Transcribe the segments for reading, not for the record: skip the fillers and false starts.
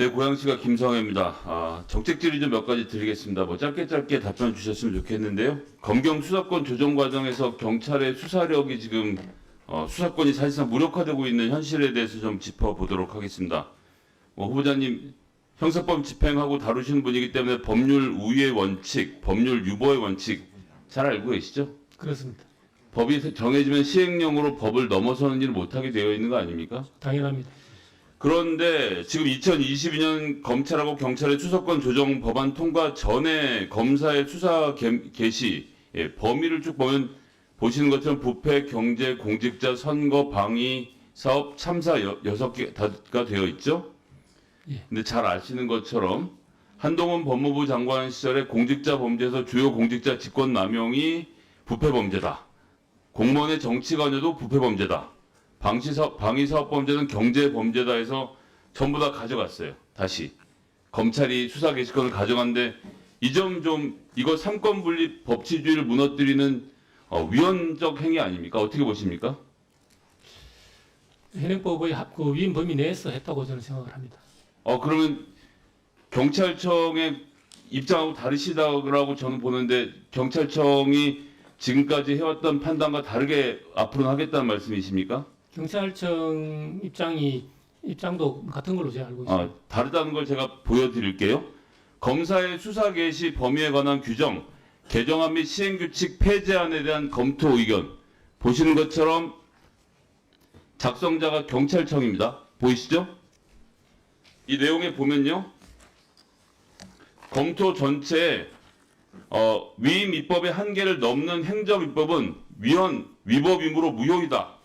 네, 고양시가 김성혜입니다. 정책 질의 좀 몇 가지 드리겠습니다. 짧게 답변 주셨으면 좋겠는데요. 검경 수사권 조정 과정에서 경찰의 수사력이 지금 수사권이 사실상 무력화되고 있는 현실에 대해서 좀 짚어보도록 하겠습니다. 후보자님 형사법 집행하고 다루시는 분이기 때문에 법률 우위의 원칙, 법률 유보의 원칙 잘 알고 계시죠? 그렇습니다. 법이 정해지면 시행령으로 법을 넘어서는 일을 못하게 되어 있는 거 아닙니까? 당연합니다. 그런데 지금 2022년 검찰하고 경찰의 수사권 조정 법안 통과 전에 검사의 수사 개시 범위를 쭉 보시는 것처럼 부패, 경제, 공직자, 선거, 방위, 사업, 참사 6개가 되어 있죠. 예. 근데 잘 아시는 것처럼 한동훈 법무부 장관 시절에 공직자 범죄에서 주요 공직자 직권 남용이 부패 범죄다. 공무원의 정치 관여도 부패 범죄다. 방위사업범죄는 경제범죄다 해서 전부 다 가져갔어요. 다시 검찰이 수사 개시권을 가져갔는데 이 점 좀 이거 삼권 분립 법치주의를 무너뜨리는 위헌적 행위 아닙니까? 어떻게 보십니까? 현행법의 그 위임 범위 내에서 했다고 저는 생각을 합니다. 그러면 경찰청의 입장하고 다르시다고 저는 보는데 경찰청이 지금까지 해왔던 판단과 다르게 앞으로는 하겠다는 말씀이십니까? 경찰청 입장도 같은 걸로 제가 알고 있습니다. 다르다는 걸 제가 보여드릴게요. 검사의 수사 개시 범위에 관한 규정, 개정안 및 시행규칙 폐지안에 대한 검토 의견. 보시는 것처럼 작성자가 경찰청입니다. 보이시죠? 이 내용에 보면요. 검토 전체에 위임 입법의 한계를 넘는 행정 입법은 위법이므로 무효이다.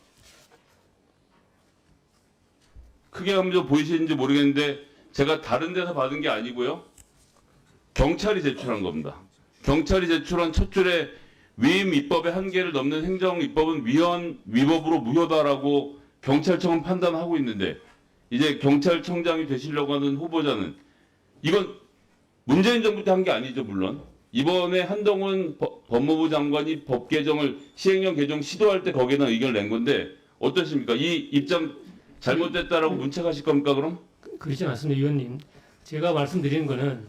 크게 하면 보이시는지 모르겠는데 제가 다른 데서 받은 게 아니고요. 경찰이 제출한 겁니다. 경찰이 제출한 첫 줄에 위임 입법의 한계를 넘는 행정 입법은 위법으로 무효다라고 경찰청은 판단하고 있는데 이제 경찰청장이 되시려고 하는 후보자는 이건 문재인 정부 때 한 게 아니죠, 물론. 이번에 한동훈 법무부 장관이 법 개정을 시행령 개정 시도할 때 거기에다 의견을 낸 건데 어떠십니까? 이 입장 잘못됐다라고 문책하실 겁니까, 그럼? 그렇지 않습니다, 위원님. 제가 말씀드리는 거는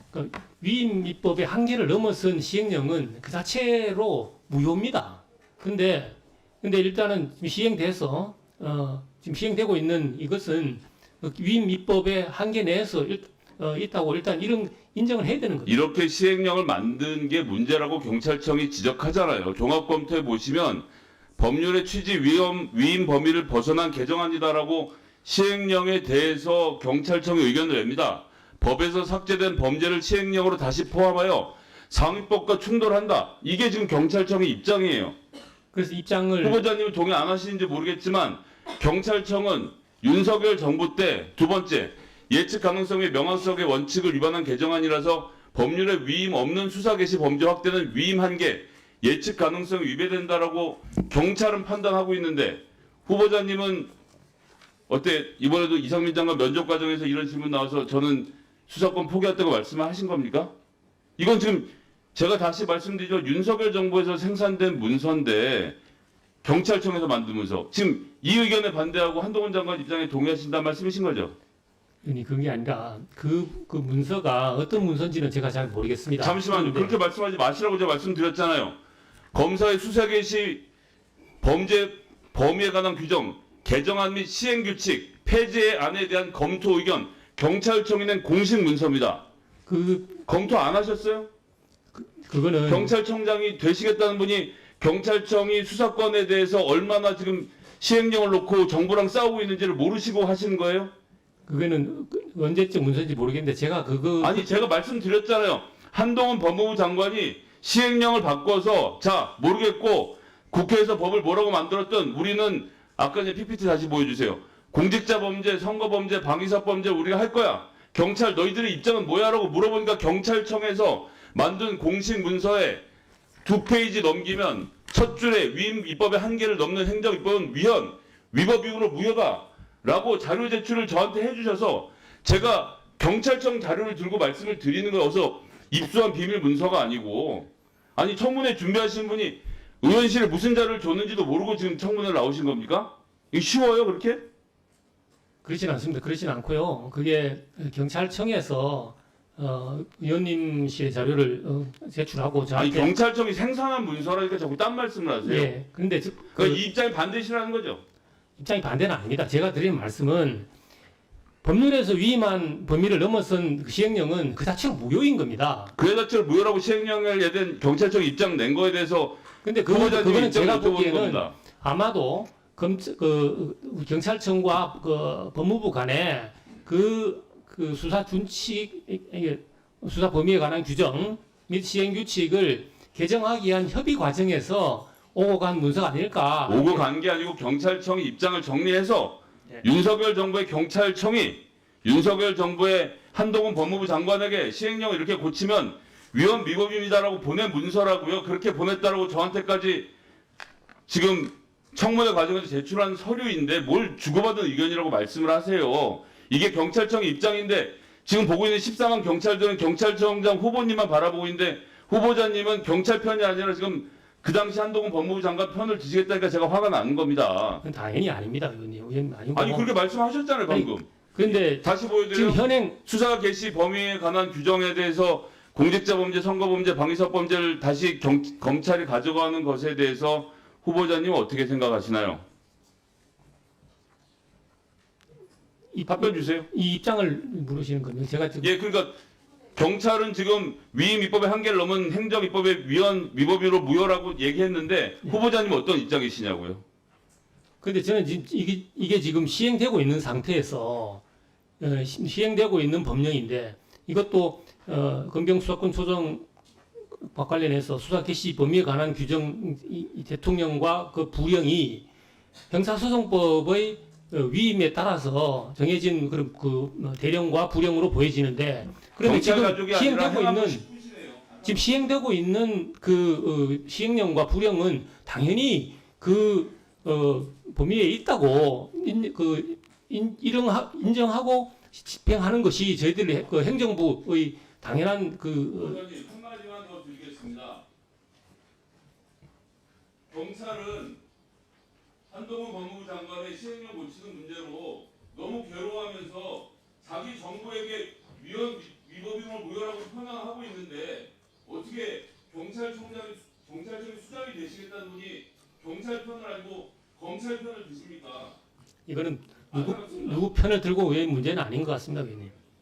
그 위임 입법의 한계를 넘어선 시행령은 그 자체로 무효입니다. 근데 일단은 지금 시행돼서 지금 시행되고 있는 이것은 위임 입법의 한계 내에서 있다고 일단 이런 인정을 해야 되는 거죠. 이렇게 시행령을 만든 게 문제라고 경찰청이 지적하잖아요. 종합검토해 보시면 법률의 취지 위임 범위를 벗어난 개정안이다라고 시행령에 대해서 경찰청이 의견을 냅니다. 법에서 삭제된 범죄를 시행령으로 다시 포함하여 상위법과 충돌한다. 이게 지금 경찰청의 입장이에요. 그래서 입장을 후보자님은 동의 안 하시는지 모르겠지만 경찰청은 윤석열 정부 때 두 번째 예측 가능성의 명확성의 원칙을 위반한 개정안이라서 법률에 위임 없는 수사 개시 범죄 확대는 위임 한계 예측 가능성이 위배된다라고 경찰은 판단하고 있는데 후보자님은 어때 이번에도 이상민 장관 면접 과정에서 이런 질문 나와서 저는 수사권 포기했다고 말씀을 하신 겁니까? 이건 지금 제가 다시 말씀드리죠. 윤석열 정부에서 생산된 문서인데 경찰청에서 만든 문서. 지금 이 의견에 반대하고 한동훈 장관 입장에 동의하신다는 말씀이신 거죠? 아니 그게 아니라 그 문서가 어떤 문서인지는 제가 잘 모르겠습니다. 잠시만요. 그렇게 말씀하지 마시라고 제가 말씀드렸잖아요. 검사의 수사 개시 범죄 범위에 관한 규정, 개정안 및 시행규칙, 폐지안에 대한 검토 의견, 경찰청이 낸 공식 문서입니다. 검토 안 하셨어요? 그거는 경찰청장이 되시겠다는 분이 경찰청이 수사권에 대해서 얼마나 지금 시행령을 놓고 정부랑 싸우고 있는지를 모르시고 하시는 거예요? 그거는 언제쯤 문서인지 모르겠는데 제가 아니 제가 말씀드렸잖아요. 한동훈 법무부 장관이 시행령을 바꿔서 자 모르겠고 국회에서 법을 뭐라고 만들었든 우리는 아까 이제 PPT 다시 보여주세요. 공직자 범죄, 선거 범죄, 방위사 범죄 우리가 할 거야. 경찰 너희들의 입장은 뭐야라고 물어보니까 경찰청에서 만든 공식 문서에 2페이지 넘기면 첫 줄에 위임 입법의 한계를 넘는 행정 입법은 위법 이후로 무효다라고 자료 제출을 저한테 해주셔서 제가 경찰청 자료를 들고 말씀을 드리는 거 어서 입수한 비밀 문서가 아니고 아니 청문회 준비하신 분이 의원실에 무슨 자료를 줬는지도 모르고 지금 청문회 나오신 겁니까? 이게 쉬워요 그렇게? 그렇진 않습니다. 그렇진 않고요. 그게 경찰청에서 의원님실의 자료를 제출하고 아니 저한테 경찰청이 생산한 문서라니까 자꾸 딴 말씀을 하세요. 예. 그런데 그러니까 이 입장에 반대시라는 거죠. 입장이 반대는 아닙니다. 제가 드린 말씀은 법률에서 위임한 범위를 넘어선 그 시행령은 그 자체로 무효인 겁니다. 그 자체를 무효라고 시행령을 내든 경찰청 입장 낸 거에 대해서 근데 후보자님 그거는 입장을 제가 여쭤보는 보기에는 겁니다. 아마도 경찰청과 그 법무부 간에 그 수사 준칙 이게 수사 범위에 관한 규정 및 시행 규칙을 개정하기 위한 협의 과정에서 오고 간 문서가 아닐까. 오고 간 게 아니고 경찰청이 입장을 정리해서 네. 윤석열 정부의 경찰청이 윤석열 정부의 한동훈 법무부 장관에게 시행령을 이렇게 고치면 위헌 위법입니다라고 보낸 문서라고요. 그렇게 보냈다라고 저한테까지 지금 청문회 과정에서 제출한 서류인데 뭘 주고받은 의견이라고 말씀을 하세요. 이게 경찰청 입장인데 지금 보고 있는 14만 경찰들은 경찰청장 후보님만 바라보고 있는데 후보자님은 경찰 편이 아니라 지금 그 당시 한동훈 법무부 장관 편을 드시겠다니까 제가 화가 나는 겁니다. 그건 당연히 아닙니다, 의원님. 의원님 아니고. 아니 그렇게 말씀하셨잖아요 방금. 그런데 다시 지금 보여드려요. 현행 수사 개시 범위에 관한 규정에 대해서 공직자 범죄, 선거 범죄, 방위법 범죄를 다시 검찰이 가져가는 것에 대해서 후보자님 어떻게 생각하시나요? 답변 주세요. 이 입장을 물으시는 거면 제가 지금 예, 그러니까 경찰은 지금 위임 입법의 한계를 넘은 행정 입법의 위헌 위법으로 무효라고 얘기했는데 네. 후보자님 어떤 입장이시냐고요? 근데 저는 지금 이게 지금 시행되고 있는 상태에서 시행되고 있는 법령인데 이것도 검경수사권 조정과 관련해서 수사 개시 범위에 관한 규정 이 대통령과 그 부령이 형사소송법의 위임에 따라서 정해진 그런 대령과 부령으로 보여지는데 그러면 경찰 지금 가족이 아니라 시행되고 행안부 있는 식구시네요. 지금 시행되고 있는 시행령과 부령은 당연히 범위에 있다고 인정하고 집행하는 것이 저희들의 행정부의 당연한 후보자님 한 가지만 더 드리겠습니다. 경찰은 한동훈 법무부 장관의 시행령 고치는 문제로 너무 괴로워하면서 자기 정부에게 위헌 위법임을 무효라고 표현하고 있는데 어떻게 경찰청이 수장이 되시겠다는 분이 경찰 편을 아니고 검찰 편을 드십니까? 이거는 안타깝습니다. 누구 편을 들고 왜 문제는 아닌 것 같습니다, 의원님.